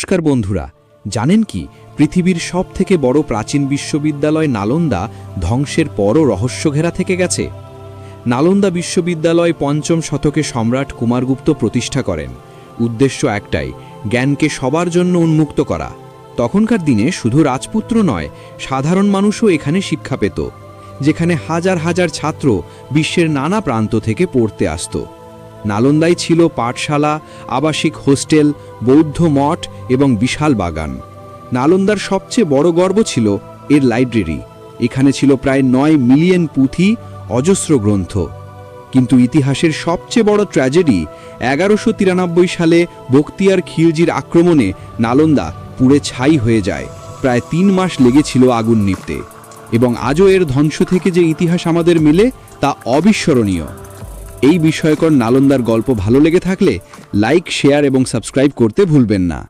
নমস্কার বন্ধুরা, জানেন কি পৃথিবীর সবথেকে বড় প্রাচীন বিশ্ববিদ্যালয় নালন্দা ধ্বংসের পরও রহস্যঘেরা থেকে গেছে। নালন্দা বিশ্ববিদ্যালয় ৫ম শতকে সম্রাট কুমারগুপ্ত প্রতিষ্ঠা করেন। উদ্দেশ্য একটাই, জ্ঞানকে সবার জন্য উন্মুক্ত করা। তখনকার দিনে শুধু রাজপুত্র নয়, সাধারণ মানুষও এখানে শিক্ষা পেত, যেখানে হাজার হাজার ছাত্র বিশ্বের নানা প্রান্ত থেকে পড়তে আসত। নালন্দায় ছিল পাঠশালা, আবাসিক হোস্টেল, বৌদ্ধ মঠ এবং বিশাল বাগান। নালন্দার সবচেয়ে বড় গর্ব ছিল এর লাইব্রেরি। এখানে ছিল প্রায় ৯ মিলিয়ন পুঁথি, অজস্র গ্রন্থ। কিন্তু ইতিহাসের সবচেয়ে বড় ট্র্যাজেডি, ১১৯৩ সালে বখতিয়ার খিলজির আক্রমণে নালন্দা পুড়ে ছাই হয়ে যায়। প্রায় ৩ মাস লেগেছিল আগুন নিভতে, এবং আজও এর ধ্বংস থেকে যে ইতিহাস আমাদের মিলে তা অবিস্মরণীয়। এই বিস্ময়কর নালন্দার গল্প ভালো লেগে থাকলে লাইক, শেয়ার এবং সাবস্ক্রাইব করতে ভুলবেন না।